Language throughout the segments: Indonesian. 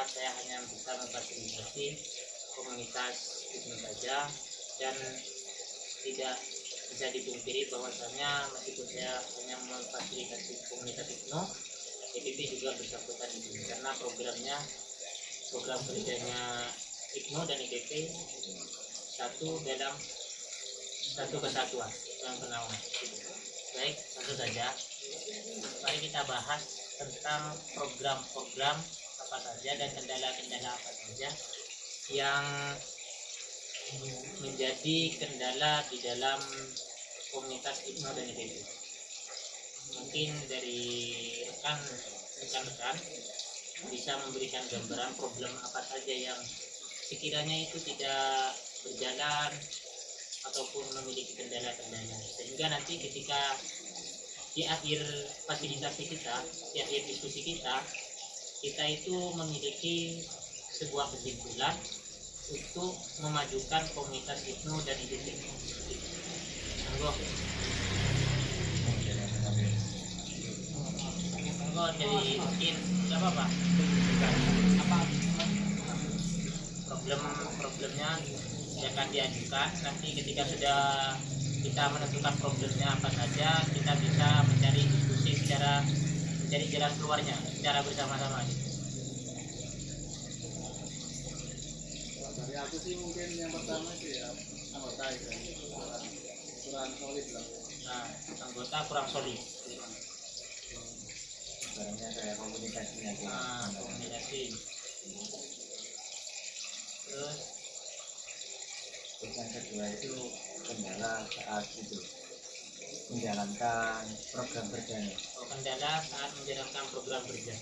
saya hanya bisa memfasilitasi komunitas itu saja, dan tidak bisa dipungkiri bahwasanya meskipun saya hanya memfasilitasi komunitas IPNO, EPP juga bersangkutan di sini karena program kerjanya IPNO dan EPP satu kesatuan yang kenawan. Baik, tentu saja mari kita bahas tentang program-program apa saja dan kendala-kendala apa saja yang menjadi kendala di dalam komunitas IPNO dan EPP. Mungkin dari rekan-rekan bisa memberikan gambaran problem apa saja yang sekiranya itu tidak berjalan ataupun memiliki kendala-kendala, sehingga nanti ketika di akhir fasilitasi kita, di akhir diskusi kita itu memiliki sebuah kesimpulan untuk memajukan komunitas IPNO dan IPP. Monggo dari mungkin nggak apa-apa. Apa problemnya akan diajukan, nanti ketika sudah kita menentukan problemnya apa saja, kita bisa mencari diskusi mencari jalan keluarnya secara bersama-sama. Dari aku sih mungkin yang pertama sih ya anggota itu kurang solid lah. Nah, anggota kurang solid. Sebenarnya kayak komunikasinya. Komunikasi. Terus yang kedua itu kendala saat itu menjalankan program kerjanya. Kendala saat menjalankan program kerja.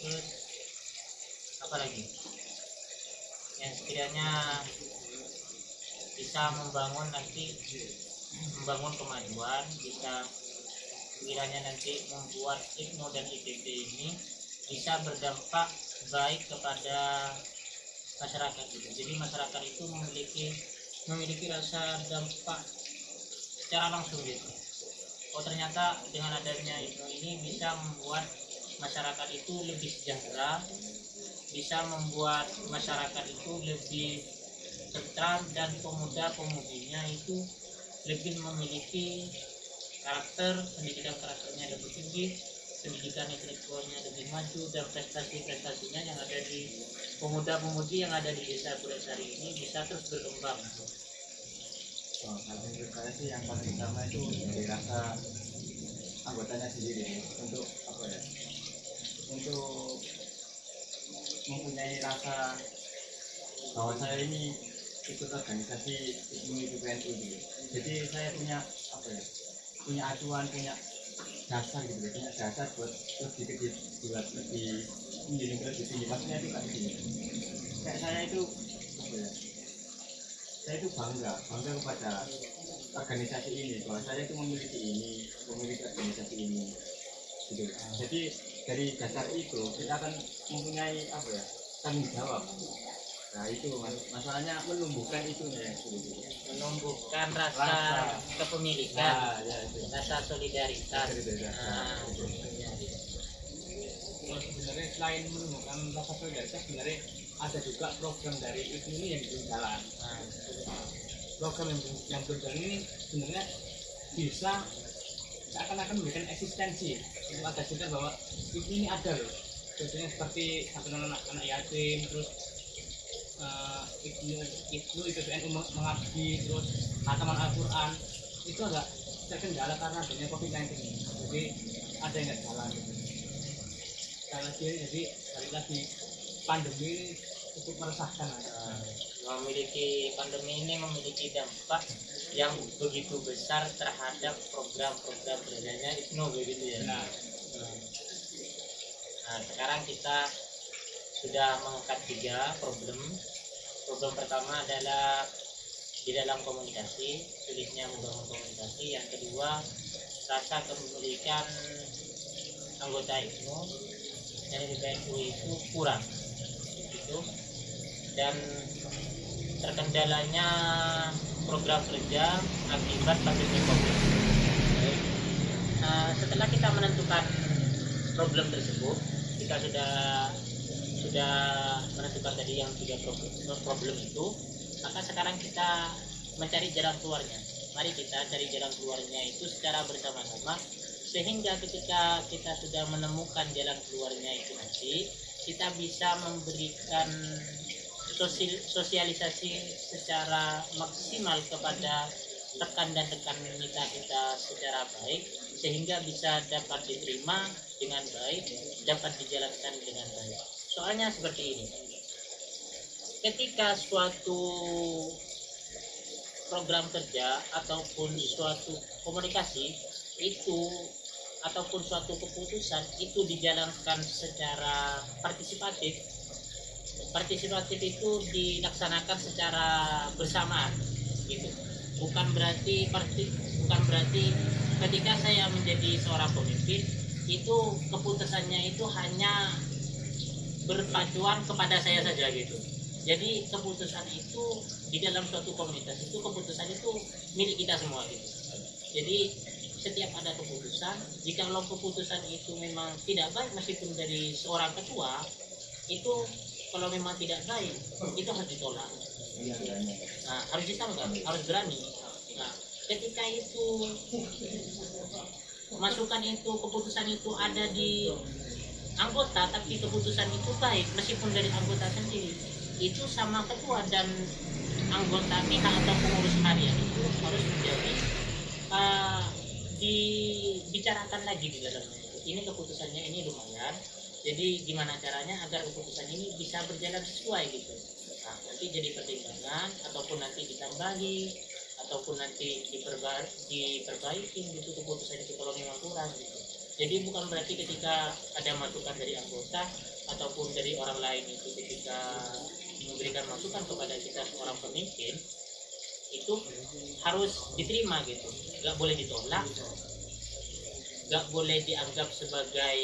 Terus apa lagi yang sekiranya bisa membangun kemajuan, bisa sekiranya nanti membuat IPNO dan IPP ini bisa berdampak baik kepada masyarakat itu. Jadi masyarakat itu memiliki rasa dampak secara langsung gitu. Oh, ternyata dengan adanya IPNO ini bisa membuat masyarakat itu lebih sejahtera, bisa membuat masyarakat itu lebih tentram, dan pemuda-pemudinya itu lebih memiliki pendidikan karakternya lebih tinggi, pendidikan intelektualnya lebih maju, dan prestasi-prestasinya yang ada di pemuda-pemudi yang ada di desa Purwosari ini bisa terus berkembang. Kalau menurut saya sih yang paling utama itu dari rasa anggotanya sendiri untuk apa ya? Untuk mempunyai rasa bahwa saya ini ikut organisasi IPNO PNU gitu. Jadi saya punya apa ya? Punya acuan, punya dasar gitu, punya dasar buat buat lebih tinggi. Maksudnya itu kayak gini. Kayak saya itu apa ya? Saya itu bangga kepada organisasi ini, bahwa saya itu memiliki organisasi ini gitu. Jadi dari dasar itu kita akan mempunyai apa ya, tanggung jawab. Nah itu masalahnya menumbuhkan itunya, menumbuhkan rasa kepemilikan, rasa solidaritas. Sebenarnya selain menumbuhkan rasa solidaritas, sebenarnya ada juga program dari IPNO ini yang belum jalan. Program yang belum jalan ini sebenarnya bisa seakan-akan memberikan eksistensi untuk ada juga bahwa IPNO ini ada loh. Biasanya seperti anak yatim, terus IPNO IPPNU mengabdi, terus khataman Al-Quran, itu agak terkendala karena adanya COVID-19 ini. Jadi ada yang nggak jalan gitu. Jadi balik lagi pandemi ini cukup meresahkan. Pandemi ini memiliki dampak yang begitu besar terhadap program-program kerjanya IPNO begitu ya. Nah, sekarang kita sudah mengangkat 3 problem. Problem pertama adalah di dalam komunikasi, sulitnya membangun komunikasi. Yang kedua, rasa kepemilikan anggota IPNO dan PNU itu kurang gitu. Dan terkendalanya program kerja akibat pandemi COVID. Setelah kita menentukan problem tersebut, kita sudah menentukan tadi yang 3 problem itu, maka sekarang kita mencari jalan keluarnya. Mari kita cari jalan keluarnya itu secara bersama-sama, sehingga ketika kita sudah menemukan jalan keluarnya itu nanti kita bisa memberikan sosialisasi secara maksimal kepada rekan dan rekan kita secara baik, sehingga bisa dapat diterima dengan baik, dapat dijalankan dengan baik. Soalnya seperti ini, ketika suatu program kerja ataupun suatu komunikasi itu ataupun suatu keputusan itu dijalankan secara partisipatif itu dilaksanakan secara bersamaan gitu. Bukan berarti ketika saya menjadi seorang pemimpin itu keputusannya itu hanya berpacuan kepada saya saja gitu. Jadi keputusan itu di dalam suatu komunitas itu keputusan itu milik kita semua gitu. Jadi setiap ada keputusan, jika keputusan itu memang tidak baik meskipun dari seorang ketua, itu kalau memang tidak baik itu harus ditolak. Nah, harus ditangkap, harus berani. Nah, ketika itu masukan itu, keputusan itu ada di anggota, tapi keputusan itu baik meskipun dari anggota sendiri, itu sama ketua dan anggota pihak atau pengurus harian itu harus menjadi dibicarakan lagi di dalamnya. Ini keputusannya ini lumayan, jadi gimana caranya agar keputusan ini bisa berjalan sesuai gitu. Nah, nanti jadi pertimbangan ataupun nanti ditambahi ataupun nanti diperbaiki gitu keputusan itu kalau memang kurang gitu. Jadi bukan berarti ketika ada masukan dari anggota ataupun dari orang lain itu ketika memberikan masukan kepada kita seorang pemimpin itu harus diterima gitu, nggak boleh ditolak, nggak boleh dianggap sebagai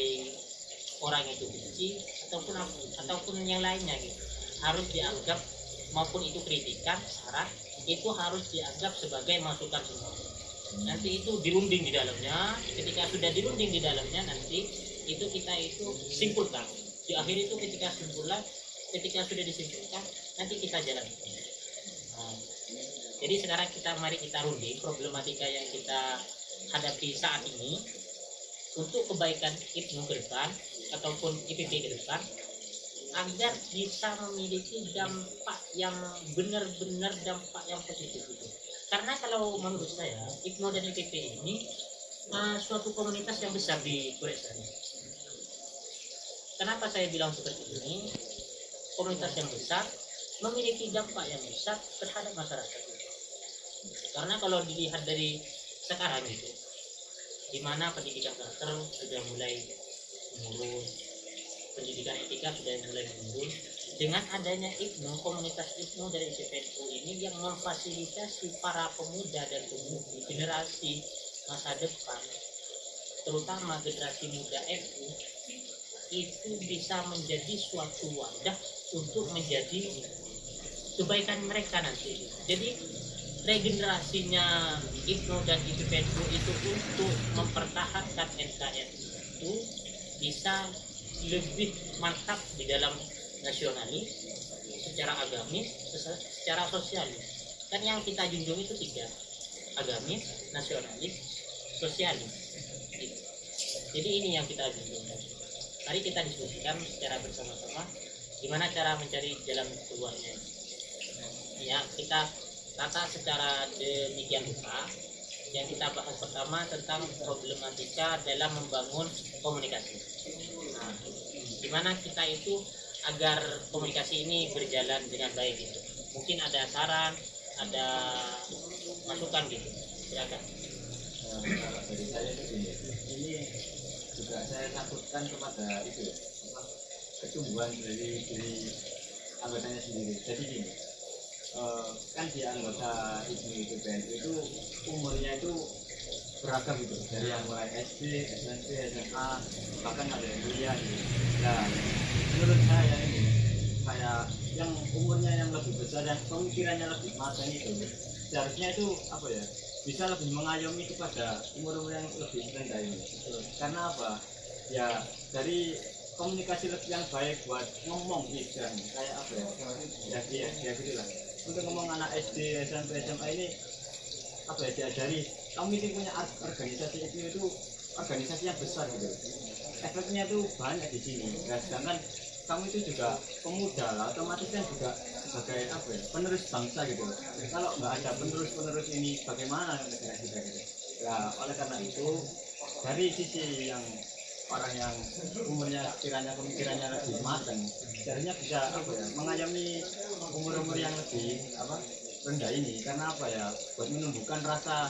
orang itu benci ataupun yang lainnya gitu. Harus dianggap, maupun itu kritikan, saran, itu harus dianggap sebagai masukan semua. Nanti itu dirunding di dalamnya. Ketika sudah dirunding di dalamnya, nanti itu kita itu simpulkan. Di akhir itu ketika sudah disimpulkan, nanti kita jalankan. Nah, jadi sekarang mari kita runding problematika yang kita hadapi saat ini untuk kebaikan IPNU ke depan ataupun IPP ke depan, agar bisa memiliki dampak yang benar-benar dampak yang positif itu. Karena kalau menurut saya IPNU dan IPP ini suatu komunitas yang besar di Kuresani. Kenapa saya bilang seperti ini? Komunitas yang besar memiliki dampak yang besar terhadap masyarakat. Karena kalau dilihat dari sekarang itu, di mana pendidikan karakter sudah mulai menurun, pendidikan etika sudah mulai menurun, dengan adanya IPNU, komunitas IPNU dari IPPNU ini yang memfasilitasi para pemuda dan pemudi generasi masa depan, terutama generasi muda NU, itu bisa menjadi suatu wadah untuk menjadi kebaikan mereka nanti. Jadi regenerasinya IPNU dan IPPNU itu untuk mempertahankan NKRI itu bisa lebih mantap di dalam nasionalis, secara agamis, secara sosialis. Kan yang kita junjung itu 3, agamis, nasionalis, sosialis. Jadi ini yang kita junjung. Mari kita diskusikan secara bersama-sama gimana cara mencari jalan keluarnya. Ya, kita tata secara demikian rupa. Yang kita bahas pertama tentang problematika dalam membangun komunikasi. Nah, gimana kita itu agar komunikasi ini berjalan dengan baik gitu. Mungkin ada saran, ada masukan gitu. Silakan. Kalau dari saya itu ini juga saya takutkan kepada itu ya, ketumbuhan dari anggotanya sendiri. Jadi gini, kan di anggota IPNU itu umurnya itu beragam gitu, dari yang mulai SD, SMP, SMA, bahkan ada yang kuliah gitu. Nah, menurut saya ini kayak yang umurnya yang lebih besar dan pemikirannya lebih matang itu seharusnya itu apa ya, bisa lebih mengayomi kepada umur-umur yang lebih rendah ini. Karena apa? ya dari komunikasi yang baik buat ngomong istilahnya kayak apa ya ya gitulah untuk ngomong anak SD SMP SMA ini apa ya diajari kamu itu punya organisasi itu organisasi yang besar gitu efeknya tuh banyak di sini nah, sedangkan kamu itu juga pemuda lah otomatis kan juga sebagai apa ya penerus bangsa gitu kalau nggak ada penerus ini bagaimana negara kita gitu ya oleh karena itu dari sisi yang orang yang umurnya kiranya pemikirannya lebih matang seharusnya bisa apa ya mengayomi umur-umur yang lebih apa rendah ini karena apa ya buat menumbuhkan rasa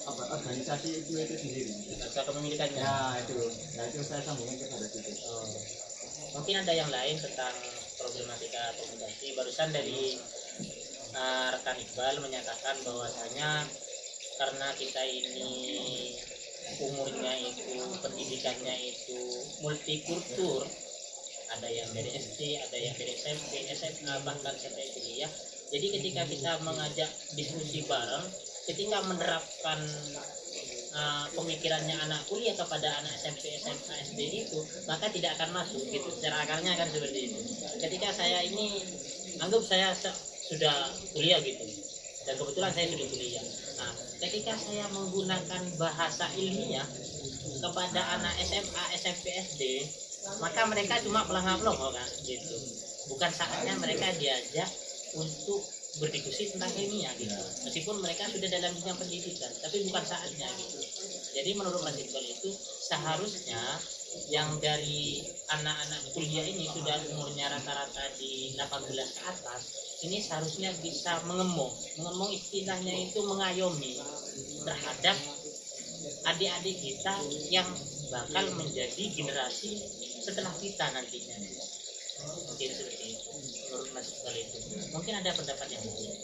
apa organisasi itu sendiri rasa kepemilikannya ya itu saya sambungin kepada situ. Mungkin ada yang lain tentang problematika komunikasi. Barusan dari rekan Iqbal menyatakan bahwasanya karena kita ini umurnya itu pendidikannya itu multikultur, ada yang dari SD, ada yang dari SMP, SMA, bahkan sampai kuliah. Jadi ketika kita mengajak diskusi bareng, ketika menerapkan pemikirannya anak kuliah kepada anak SMP, SMA, SD itu, maka tidak akan masuk gitu. Secara akarnya kan seperti itu. Ketika saya ini anggap saya sudah kuliah gitu, dan kebetulan saya sudah kuliah. Nah, ketika saya menggunakan bahasa ilmiah kepada anak SMA, SMP, SD, maka mereka cuma pelangap-pelongo kan gitu. Bukan saatnya mereka diajak untuk berdiskusi tentang ilmiah gitu. Meskipun mereka sudah dalam dunia pendidikan, tapi bukan saatnya gitu. Jadi menurut Mas Iqbal itu seharusnya yang dari anak-anak kuliah ini sudah umurnya rata-rata di 18 ke atas, ini seharusnya bisa mengemong istilahnya itu mengayomi terhadap adik-adik kita yang bakal menjadi generasi setelah kita nantinya. Mungkin seperti itu menurut Mas Iqbal itu. Mungkin ada pendapat yang lain.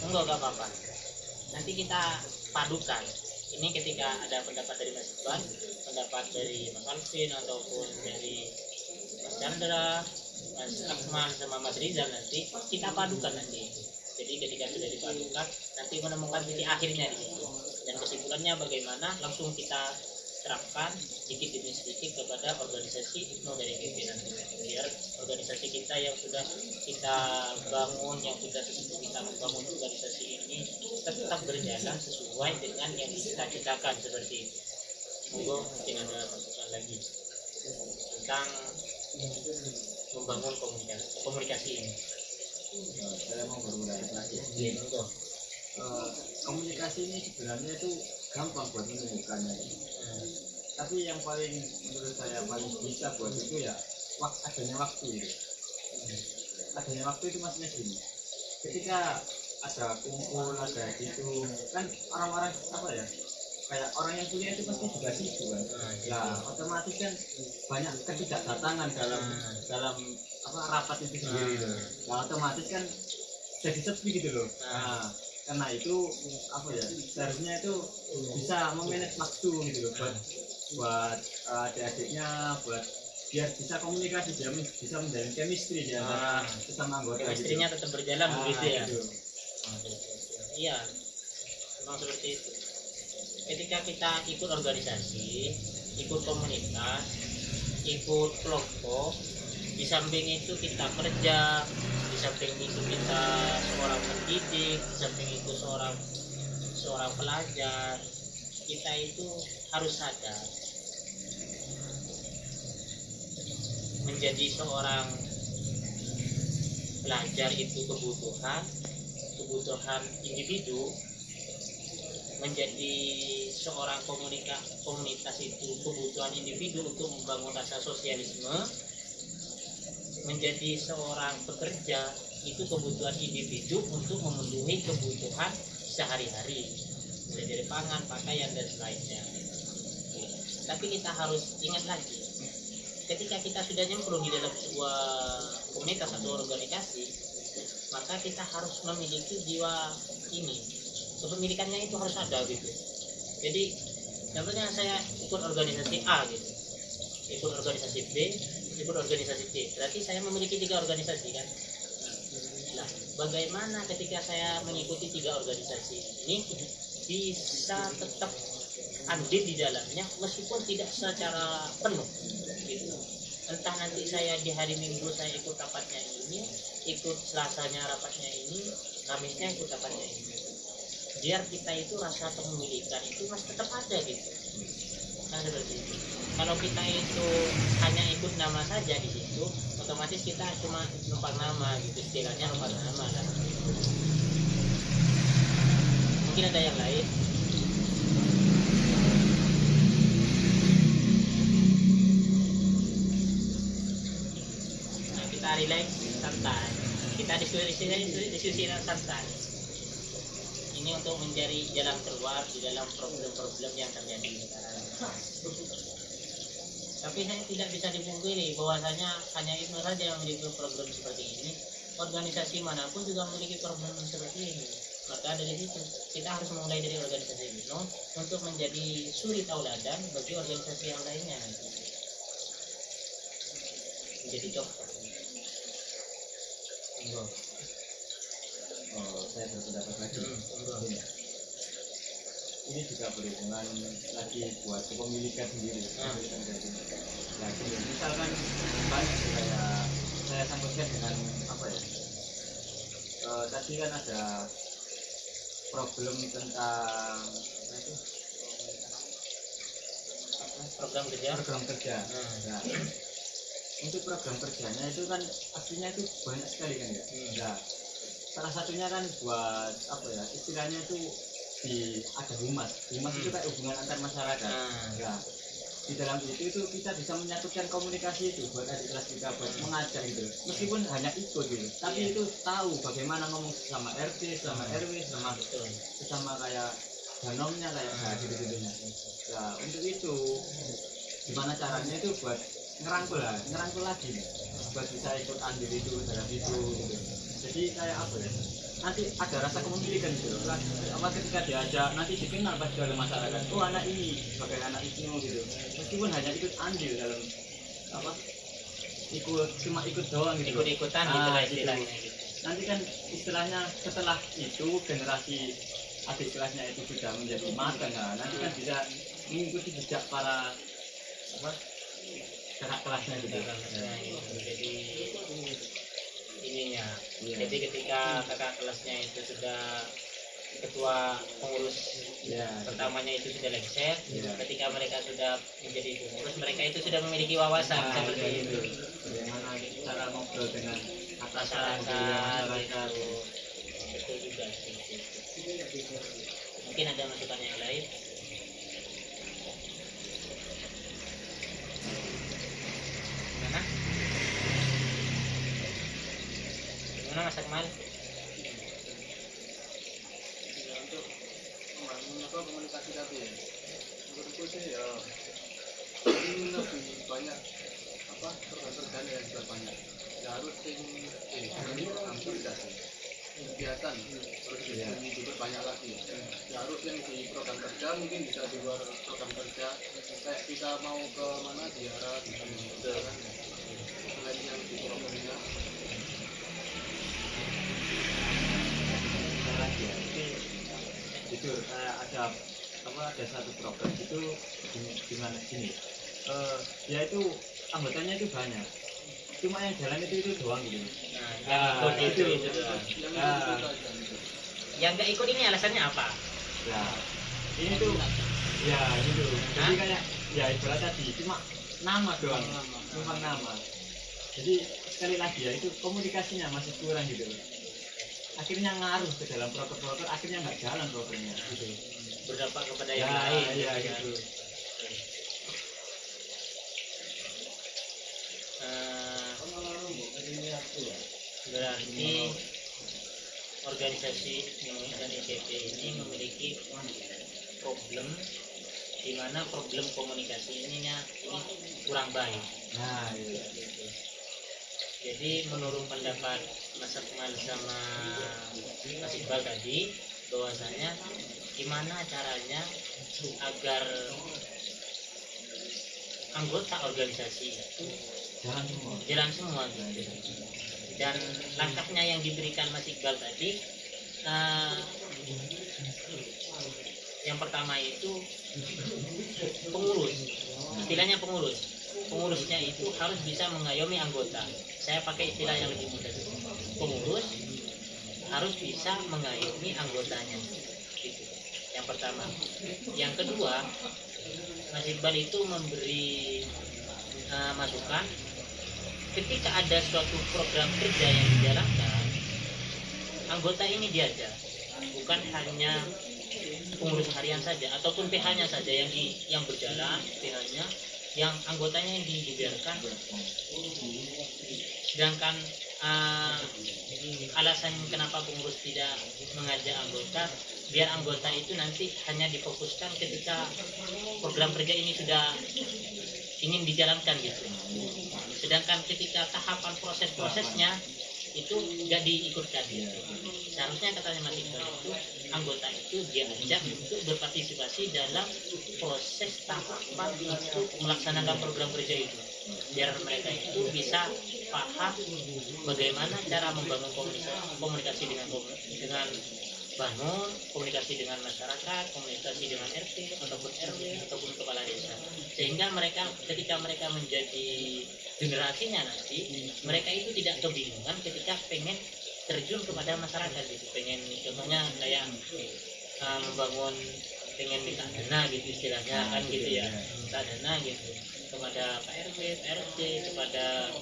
Enggak apa-apa. Nanti kita padukan. Ini ketika ada pendapat dari Mas Iqbal, pendapat dari Mas Alvin ataupun dari Mas Chandra, Mas Akmal sama Mas Rizal, nanti kita padukan nanti. Jadi ketika sudah dipadukan, nanti menemukan titik akhirnya di situ. Dan kesimpulannya bagaimana langsung kita terapkan sedikit demi sedikit kepada organisasi IPNO dari pimpinan kita. Biar organisasi kita yang sudah kita bangun, yang sudah kita membangun organisasi ini tetap berjalan sesuai dengan yang kita citakan seperti itu. Monggo mungkin ada masukan lagi tentang membangun komunikasi ini. Saya mau bermulai lagi. Komunikasi ini sebenarnya itu gampang buat menemukannya. Tapi yang paling menurut saya paling bisa buat itu ya adanya waktu itu. Adanya waktu itu maksudnya gini. Ketika ada kumpul ada gitu kan orang-orang apa ya kayak orang yang kuliah itu pasti juga sibuk kan. Ya otomatis kan banyak ketidakdatangan dalam apa rapat itu sendiri. Nah, otomatis kan jadi sepi gitu loh. Nah, karena itu apa ya seharusnya itu bisa memanage waktu gitu loh buat adik-adiknya buat biar bisa komunikasi dia bisa menjalin chemistry di antara sesama anggota chemistry-nya gitu. Tetap berjalan begitu ya gitu. Iya memang seperti itu. Ketika kita ikut organisasi, ikut komunitas, ikut kelompok, di samping itu kita kerja, di samping itu kita seorang pendidik, di samping itu seorang pelajar, kita itu harus sadar menjadi seorang pelajar itu kebutuhan individu, menjadi seorang komunitas itu kebutuhan individu untuk membangun rasa sosialisme, menjadi seorang pekerja itu kebutuhan individu untuk memenuhi kebutuhan sehari-hari, mulai dari pangan, pakaian dan lainnya. Tapi kita harus ingat lagi, ketika kita sudah nyemplung di dalam sebuah komunitas atau organisasi, maka kita harus memiliki jiwa ini. Kepemilikannya itu harus ada gitu. Jadi contohnya saya ikut organisasi A gitu, ikut organisasi B, ikut organisasi C. Berarti saya memiliki 3 organisasi kan. Nah, Nah, bagaimana ketika saya mengikuti 3 organisasi ini bisa tetap andil di dalamnya meskipun tidak secara penuh gitu. Entah nanti saya di hari Minggu saya ikut rapatnya ini, ikut Selasanya rapatnya ini, Kamisnya ikut rapatnya ini. Biar kita itu rasa kepemilikan itu masih tetap ada gitu. Nah, seperti itu. Kalau kita itu hanya ikut nama saja di situ, otomatis kita cuma numpang nama gitu, istilahnya numpang nama kan. Mungkin ada yang lain. Nah, kita relax, santai. Kita diskusi santai. Ini untuk mencari jalan keluar di dalam problem-problem yang terjadi sekarang. Tapi saya tidak bisa dipungkiri bahwasanya hanya Ibnu saja yang memiliki problem seperti ini. Organisasi manapun juga memiliki problem seperti ini. Maka dari situ kita harus mulai dari organisasi Ibnu untuk menjadi suri tauladan bagi organisasi yang lainnya nanti. Menjadi contoh. Oh, saya berpendapat lagi. Ini juga berhubungan lagi buat kepemilikan sendiri. Lagi misalkan banyak kayak saya sambungkan dengan apa ya? Tadi kan ada problem tentang apa itu? Program kerja. Nah, untuk program kerjanya itu kan artinya itu banyak sekali kan ya. Nah, salah satunya kan buat apa ya? Istilahnya itu ada humas itu kayak hubungan antar masyarakat. Nah, di dalam itu kita bisa menyatukan komunikasi itu buat adik kelas kita buat mengajak gitu, meskipun hanya ikut gitu, tapi itu tahu bagaimana ngomong sama RT, sama RW, sama kayak danomnya kayak gitu-gitunya. Nah, untuk itu gimana caranya itu buat ngerangkul lagi buat bisa ikut andil itu dalam itu gitu. Jadi kayak apa ya, nanti ada rasa kepemilikan gitu. Apa ketika diajak nanti dikenal pasti oleh masyarakat. Oh, anak ini sebagai anak Ibnu gitu. Meskipun hanya ikut andil dalam apa? Cuma ikut doang gitu. Ikut-ikutan gitu lah istilahnya. Gitu. Nanti kan istilahnya setelah itu generasi adik kelasnya itu sudah menjadi matang. Nah, nanti kan bisa mengikuti jejak para apa? Kakak kelasnya gitu. Jadi ininya. Jadi ketika kakak kelasnya itu sudah ketua pengurus pertamanya itu sudah lengser, ketika mereka sudah menjadi pengurus, mereka itu sudah memiliki wawasan seperti itu. Bagaimana cara ngobrol dengan masyarakat. Betul juga sih. Mungkin ada masukan yang lain. Gimana Mas Akmal? Ya, untuk membangun komunikasi tadi ya, menurutku sih ya ini lebih banyak apa kerjaan yang sudah banyak. Ya harus hampir tidak sih kegiatan harus diperbanyak lagi. Ya harus yang di program kerja mungkin bisa di luar program kerja. Kayak kita mau ke mana ziarah di sana, selain yang di programnya. Itu ada satu program itu gimana gini, dia itu anggotanya itu banyak, cuma yang jalan itu doang gitu. Yang nggak ikut ini alasannya apa? Ya ini tuh ya gitu. Jadi kayak ya ibarat tadi cuma nama doang, numpang nama. Jadi sekali lagi ya itu komunikasinya masih kurang gitu. Akhirnya ngaruh ke dalam proker-proker, akhirnya nggak jalan prokernya gitu. Berdampak kepada yang lain. Iya gitu. Berarti organisasi MUI dan IPP ini memiliki problem di mana problem komunikasi ini kurang baik. Nah, iya. Jadi menurut pendapat Mas Akmal sama Mas Iqbal tadi, bahwasanya gimana caranya agar anggota organisasi itu Jalan semua. jalan semua gitu. Dan langkahnya yang diberikan Mas Iqbal tadi, yang pertama itu pengurus, istilahnya pengurusnya itu harus bisa mengayomi anggota. Saya pakai istilah yang lebih mudah, pengurus harus bisa mengayomi anggotanya, gitu. Yang pertama. Yang kedua, Mas Iqbal itu memberi masukan ketika ada suatu program kerja yang dijalankan, anggota ini diajak, bukan hanya pengurus harian saja ataupun PH-nya saja yang berjalan, PH-nya yang anggotanya yang dibiarkan. Sedangkan alasan kenapa pengurus tidak mengajak anggota, biar anggota itu nanti hanya difokuskan ketika program kerja ini sudah ingin dijalankan gitu. Sedangkan ketika tahapan proses-prosesnya itu nggak diikutkan gitu. Seharusnya katanya Mas Iqbal itu anggota itu diajak untuk berpartisipasi dalam proses tahapan untuk melaksanakan program kerja itu, biar mereka itu bisa paham bagaimana cara membangun komunikasi dengan bangun, komunikasi dengan masyarakat, komunikasi dengan RT ataupun RW ataupun kepala desa, sehingga mereka ketika mereka menjadi generasinya nanti, mereka itu tidak kebingungan ketika pengen terjun kepada masyarakat gitu, pengen contohnya kayak membangun, pengen minta dana gitu istilahnya kan gitu ya, minta dana gitu kepada Pak RW, Pak RT, kepada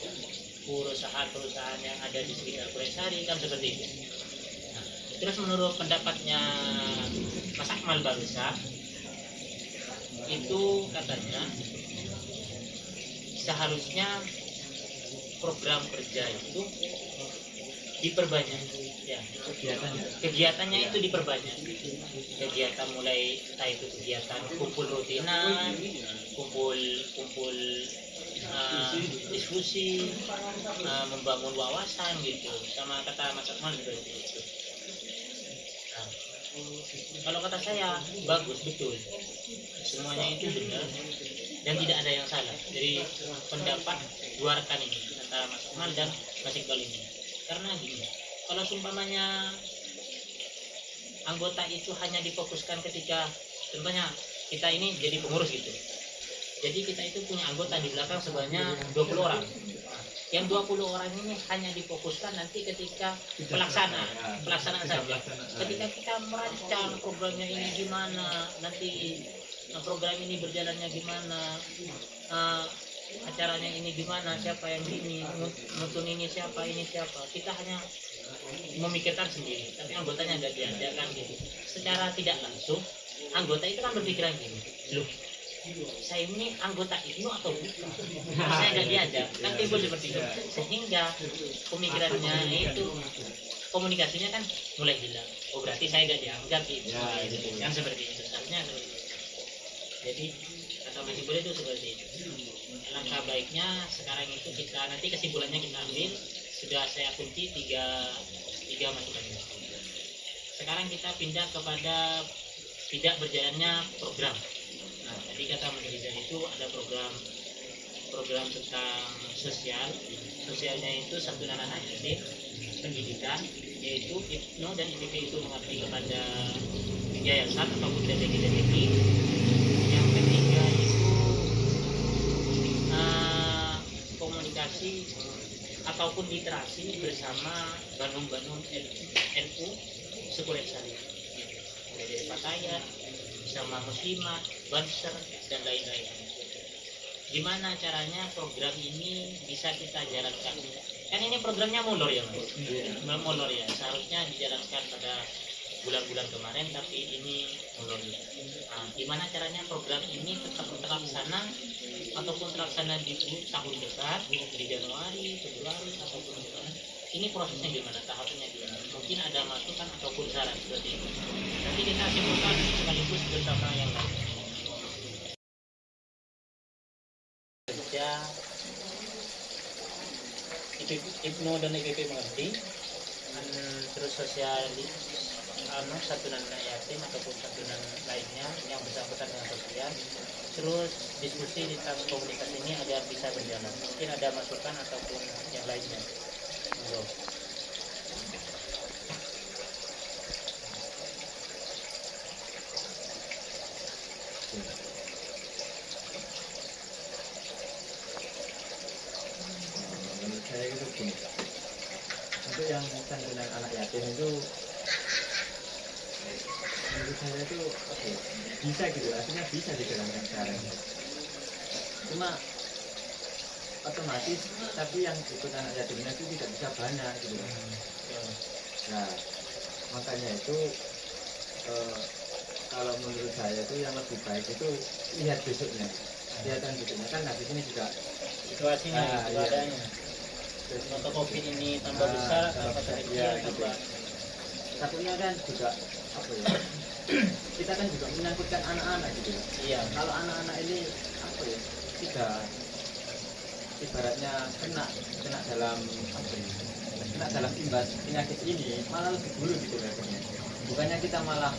perusahaan-perusahaan yang ada di sekitar Pureksari kan seperti itu. Nah, terus menurut pendapatnya Mas Akmal barusan itu katanya seharusnya program kerja itu diperbanyak ya, kegiatannya itu diperbanyak, kegiatan mulai entah itu kegiatan kumpul rutinan, kumpul diskusi, membangun wawasan gitu, sama kata Mas Akmal juga itu. Nah, kalau kata saya bagus, betul, semuanya itu benar dan tidak ada yang salah dari pendapat dua rekan ini antara Mas Akmal dan Mas Iqbal ini. Karena gini, kalau seumpamanya anggota itu hanya difokuskan ketika contohnya kita ini jadi pengurus gitu, jadi kita itu punya anggota di belakang sebanyak 20 orang. Yang 20 orang ini hanya difokuskan nanti ketika pelaksanaan saja. Ketika kita merancang programnya ini gimana, nanti program ini berjalannya gimana, acaranya ini gimana, siapa yang ini, mutung ini siapa, kita hanya memikirkan sendiri, tapi anggotanya nggak diajak kan gitu. Secara tidak langsung anggota itu kan berpikiran gini, loh saya ini anggota IPNO atau bukan, saya nggak diajak, kan timbul seperti itu, sehingga pemikirannya itu, komunikasinya kan mulai hilang. Oh berarti saya nggak dianggap gitu, yang seperti itu seharusnya. Jadi kata Mas Iqbal itu seperti itu. Langkah baiknya sekarang itu kita nanti kesimpulannya kita ambil, sudah saya kunci tiga masukan ini. Sekarang kita pindah kepada tidak berjalannya program. Nah, tadi kata Mas Iqbal itu ada program tentang sosialnya itu santunan anak yatim, pendidikan, yaitu IPNO dan IPP itu mengabdi kepada yayasan ataupun DPG. Yang ketiga itu komunikasi ataupun literasi bersama Bandung NU Sepureksari, mulai dari Patayat, sama Muslimat, Banser, dan lain-lain. Gimana caranya program ini bisa kita jalankan? Kan ini programnya molor ya Mas? Molor ya, seharusnya dijalankan pada bulan-bulan kemarin, tapi ini molor ya. Nah, gimana caranya program ini tetap terlaksana ataupun terlaksana di tahun depan, di Januari, Februari, ataupun gimana? Ini prosesnya gimana, tahapnya gimana? Mungkin ada masukan ataupun saran seperti itu. Nanti kita simpulkan sekaligus bersama yang lain. Kerja IPNO dan IPP mengerti, terus santunan anak yatim ataupun santunan lainnya yang bersangkutan dengan sosial, terus diskusi tentang komunitas ini agar bisa berjalan. Mungkin ada masukan ataupun yang lainnya. Bro. Menurut saya itu gini, untuk yang santunan anak yatim itu menurut saya itu apa ya, bisa gitu, artinya bisa dijalankan sekarang. Cuma otomatis tapi yang ikut anak yatimnya itu tidak bisa banyak gitu. Nah makanya itu kalau menurut saya itu yang lebih baik itu lihat besoknya, kelihatan besoknya kan habis ini juga Situasinya itu iya. adanya. Atau COVID ini tambah besar, tambah kecil, iya, gitu. tambah takutnya kan juga apa ya, kita kan juga menyangkutkan anak-anak gitu ya. iya. Kalau anak-anak ini apa ya, tidak ibaratnya kena dalam apa ya, kena dalam imbas penyakit ini malah lebih dulu gitu rasanya. Bukannya kita malah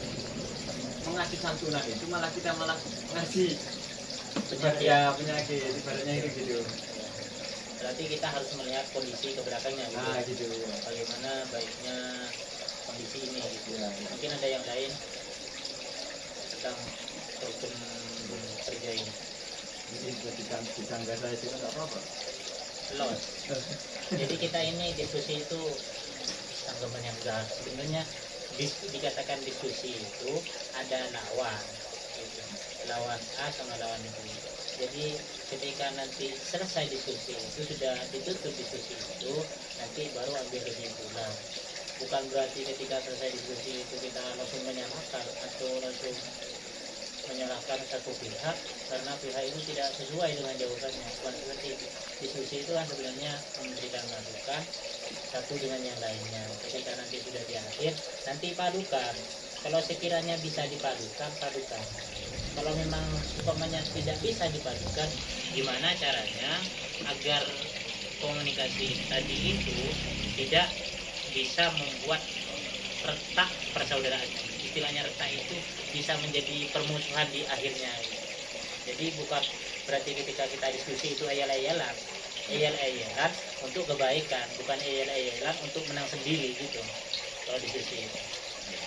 mengasih santunan itu, malah kita malah ngasih Penyakit. ya penyakit ibaratnya itu gitu. Berarti kita harus melihat kondisi ke belakangnya gitu. Nah gitu. Bagaimana baiknya kondisi ini gitu. Ya. Mungkin ada yang lain tentang rukun kerja ini. Mungkin di tangga saya juga nggak apa-apa. Los. Jadi kita ini diskusi itu tanggapan yang besar. Sebenarnya dikatakan diskusi itu ada lawan, gitu. Lawan A sama lawan B. Jadi ketika nanti selesai diskusi itu sudah ditutup diskusi itu, nanti baru ambil kesimpulan. Bukan berarti ketika selesai diskusi itu kita langsung menyalahkan atau langsung menyalahkan satu pihak karena pihak itu tidak sesuai dengan jawabannya. Bukan seperti itu. Diskusi itu kan sebenarnya memberikan masukan satu dengan yang lainnya. Ketika nanti sudah di akhir, nanti padukan. Kalau sekiranya bisa dipadukan, padukan. Kalau memang umpamanya tidak bisa dipadukan, gimana caranya agar komunikasi tadi itu tidak bisa membuat retak persaudaraan. Istilahnya retak itu bisa menjadi permusuhan di akhirnya. Jadi bukan berarti ketika kita diskusi itu ayal-ayalan untuk kebaikan, bukan ayal-ayalan untuk menang sendiri gitu. Kalau diskusi itu.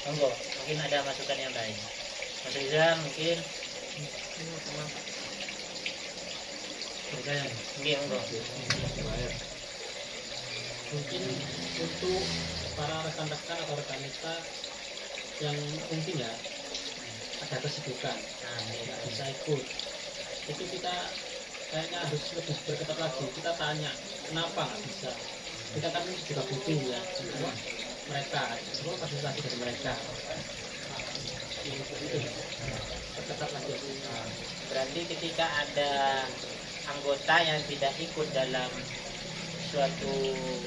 Monggo, mungkin ada masukan yang lain. Mas Rizal mungkin Nggih, monggo. Mungkin untuk para rekan-rekan atau rekan kita yang mungkin ya ada kesibukan, Nah, nggak bisa ikut, itu kita kayaknya harus lebih berketat lagi. Kita tanya kenapa nggak bisa. Kita kan juga butuh ya untuk mereka, semua partisipasi dari mereka. Itu berketat lagi. berarti ketika ada anggota yang tidak ikut dalam suatu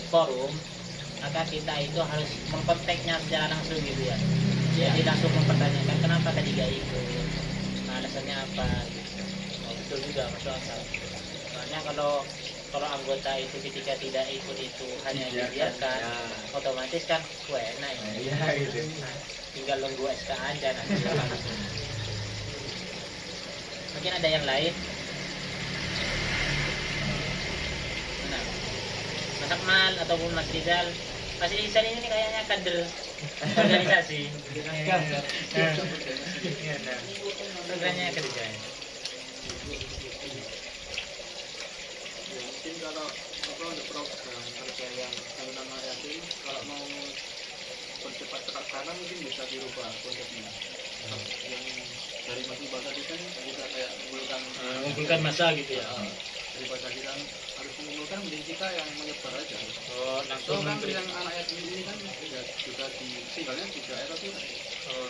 forum, maka kita itu harus mengkontaknya secara langsung gitu ya. Jadi langsung mempertanyakan kenapa tadi gak ikut, nah, alasannya apa gitu. Oh, betul juga, masuk akal. Soalnya kalau anggota itu ketika tidak ikut itu hanya dibiarkan, otomatis kan enak ya. Iya gitu. Tinggal nunggu SK aja nanti. Mungkin ada yang lain. Nah, Mas Akmal ataupun Mas Rizal, Mas Rizal ini kayaknya kader organisasi. Programnya kerja. Ya, mungkin kalau untuk program kerja yang anak yatim, kalau mau percepat terlaksana mungkin bisa dirubah konsepnya. Yang dari Mas Iqbal tadi kan kita kayak Mengumpulkan masa gitu ya. Daripada kita harus mengumpulkan, mending kita yang menyebar aja. Oh, So langsung kan memberi. yang anak yatim ini kan ya juga tinggalnya di daerah tuh. Oh,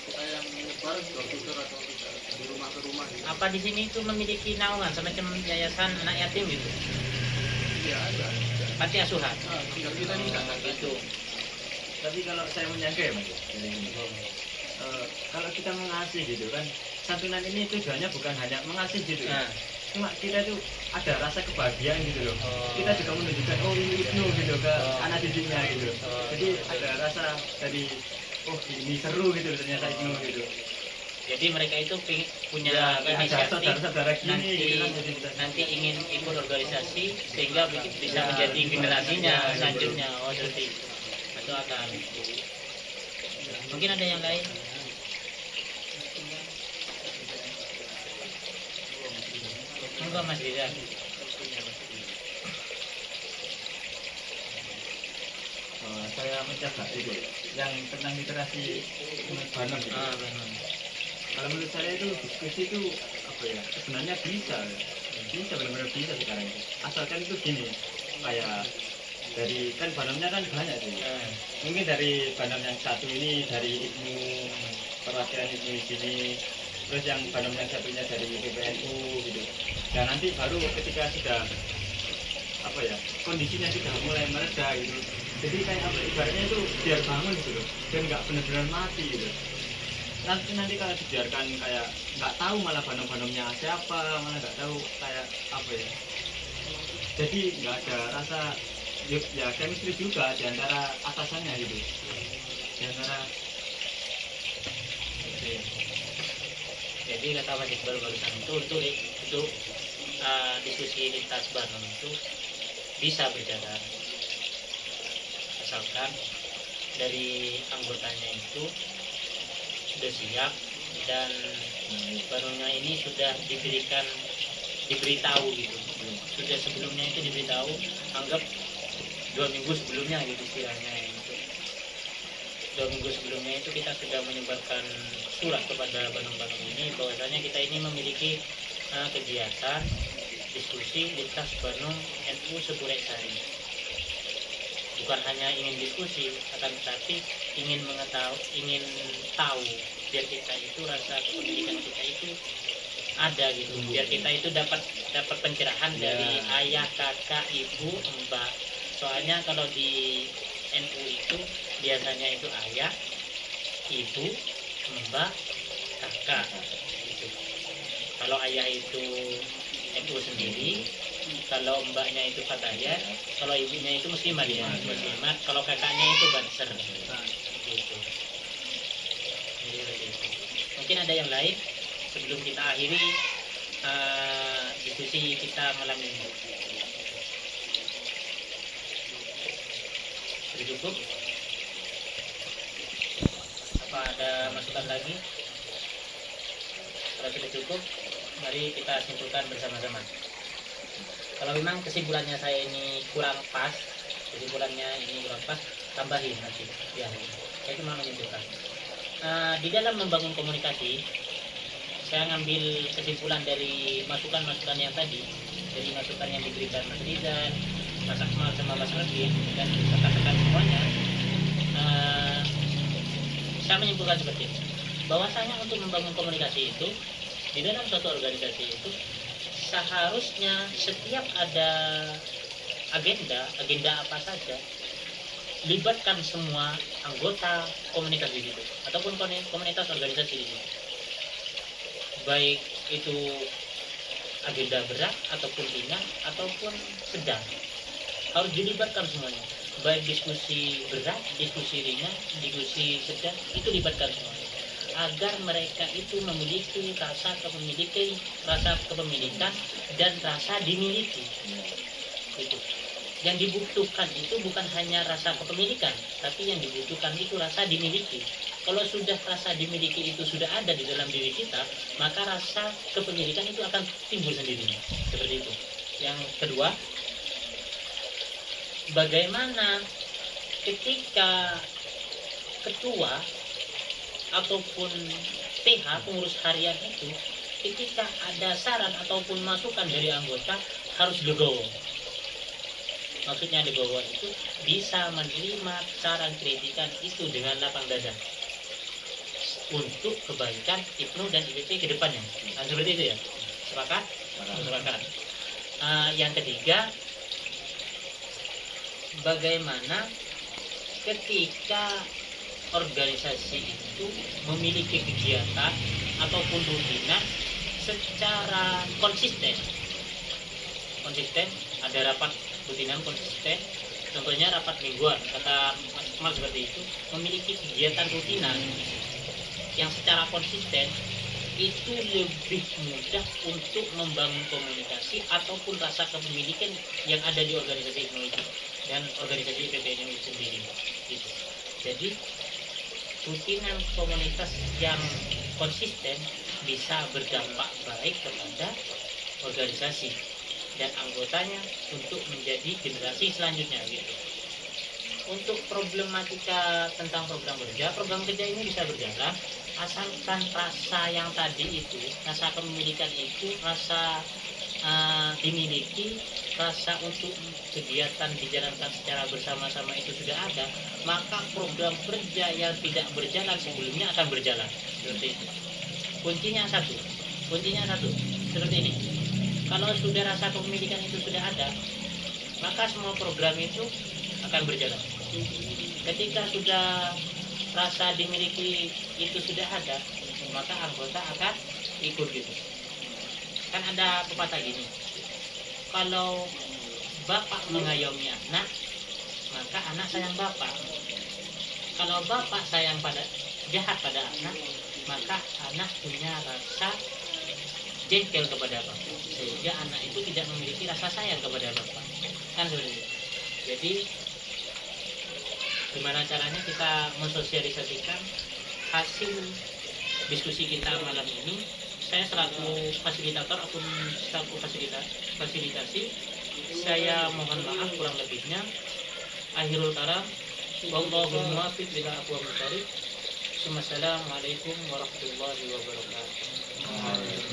Kita yang menyebar door to door atau dari rumah ke rumah gitu. apa di sini itu memiliki naungan semacam yayasan anak yatim gitu? Iya ada. Panti asuhan. Tinggal kita ini nggak Gitu. Tapi kalau saya menyangka ya Mas, kalau kita mengasih gitu kan, santunan ini tujuannya bukan hanya mengasih gitu. Nah, Cuma kita tuh ada rasa kebahagiaan gitu loh. Oh. Kita juga menunjukkan oh ini Ibnu gitu ke Oh. anak didiknya gitu. Oh. Jadi ada rasa dari oh ini seru gitu ternyata Ibnu gitu. Jadi mereka itu punya Ya, kayak ada inisiatif saudara-saudara gini nanti gitu kan, jadi bisa. nanti ingin ikut organisasi sehingga bisa Ya, menjadi generasinya ya, selanjutnya. Oh seperti itu. Itu akan. Mungkin ada yang lain. Enggak Mas Rizal. Saya mencoba itu yang tentang literasi Banom itu. Benar. Kalau menurut saya itu diskusi itu apa ya, sebenarnya bisa benar-benar bisa sekarang itu, asalkan itu gini, kayak dari kan Banomnya kan banyak sih, mungkin dari Banom yang satu ini dari Ibnu, perwakilan Ibnu di sini, terus yang Banom yang satunya dari PBNU gitu, dan nanti baru ketika sudah apa ya, kondisinya sudah mulai mereda gitu, jadi kayak apa, ibaratnya itu biar bangun gitu loh, dan nggak benar-benar mati gitu. Nanti kalau dibiarkan kayak nggak tahu, malah Banom-Banomnya siapa, malah nggak tahu kayak apa ya, jadi nggak ada rasa ya chemistry juga di antara atasannya gitu, di antara. Jadi kata Mas Iqbal barusan itu diskusi lintas Banom itu bisa berjalan asalkan dari anggotanya itu sudah siap dan Banomnya ini sudah diberitahu gitu, sudah sebelumnya itu diberitahu, anggap 2 minggu sebelumnya gitu istilahnya itu. 2 minggu sebelumnya itu kita sudah menyebarkan surat kepada Banom-Banom ini bahwasanya kita ini memiliki kegiatan diskusi lintas Banom NU Seburek Sari. Bukan hanya ingin diskusi, akan tetapi ingin tahu biar kita itu rasa kepemilikan kita itu ada gitu, biar kita itu dapat pencerahan dari ayah, kakak, ibu, mbak. Soalnya kalau di NU itu biasanya itu ayah, ibu, mbak, kakak gitu. Kalau ayah itu NU sendiri, kalau mbaknya itu Fatayat, kalau ibunya itu muslimat ya, muslimat, kalau kakaknya itu Banser gitu. Mungkin ada yang lain sebelum kita akhiri diskusi kita malam ini. Sudah cukup? Apa ada masukan lagi? Kalau sudah cukup, mari kita simpulkan bersama-sama. Kalau memang kesimpulannya saya ini kurang pas, tambahin nanti. Ya, saya cuma menyimpulkan. Di dalam membangun komunikasi, saya ngambil kesimpulan dari masukan-masukan yang tadi, dari masukan yang diberikan Mas Rizal, Mas Akmal sama Mas Radin, dan rekan-rekan semuanya. Saya menyimpulkan seperti ini, bahwasanya untuk membangun komunikasi itu di dalam suatu organisasi itu seharusnya setiap ada agenda apa saja, libatkan semua anggota komunitas di situ ataupun komunitas organisasi di situ, baik itu agenda berat ataupun ringan ataupun sedang, harus dilibatkan semuanya, baik diskusi berat, diskusi ringan, diskusi sedang, itu libatkan semuanya agar mereka itu memiliki rasa kepemilikan dan rasa dimiliki. Itu yang dibutuhkan, itu bukan hanya rasa kepemilikan, tapi yang dibutuhkan itu rasa dimiliki. Kalau sudah rasa dimiliki itu sudah ada di dalam diri kita, maka rasa kepemilikan itu akan timbul sendirinya. Seperti itu. Yang kedua, bagaimana ketika ketua ataupun PH, pengurus harian itu, ketika ada saran ataupun masukan dari anggota, harus legowo. Maksudnya legowo itu bisa menerima saran kritikan itu dengan lapang dada untuk kebaikan IPNU dan IPP ke depannya. Nah, seperti itu ya. Sepakat? Sepakat. Yang ketiga, bagaimana ketika organisasi itu memiliki kegiatan ataupun rutinan secara konsisten, ada rapat rutinan konsisten, contohnya rapat mingguan, kata Mas seperti itu, memiliki kegiatan rutinan yang secara konsisten itu lebih mudah untuk membangun komunikasi ataupun rasa kepemilikan yang ada di organisasi IPMO itu dan organisasi IPPN itu sendiri gitu. Jadi rutinan komunitas yang konsisten bisa berdampak baik kepada organisasi dan anggotanya untuk menjadi generasi selanjutnya gitu. Untuk problematika tentang program kerja ini bisa berjalan asalkan rasa yang tadi itu, rasa kepemilikan itu, rasa dimiliki, rasa untuk kegiatan dijalankan secara bersama-sama itu sudah ada, maka program kerja yang tidak berjalan sebelumnya akan berjalan seperti itu. Kuncinya satu, seperti ini. Kalau sudah rasa kepemilikan itu sudah ada, maka semua program itu akan berjalan. Ketika sudah rasa dimiliki itu sudah ada, maka anggota akan ikut gitu. Kan ada pepatah gini, kalau bapak mengayomi anak, maka anak sayang bapak. Kalau bapak sayang jahat pada anak, maka anak punya rasa jengkel kepada bapak, sehingga anak itu tidak memiliki rasa sayang kepada bapak. Kan seperti itu. Jadi gimana caranya kita mensosialisasikan hasil diskusi kita malam ini? Saya selaku fasilitator ataupun selaku fasilitasi, saya mohon maaf kurang lebihnya. Akhirul kalam, wallahul muwaffiq ila aqwamit thoriq. Wassalamualaikum warahmatullahi wabarakatuh.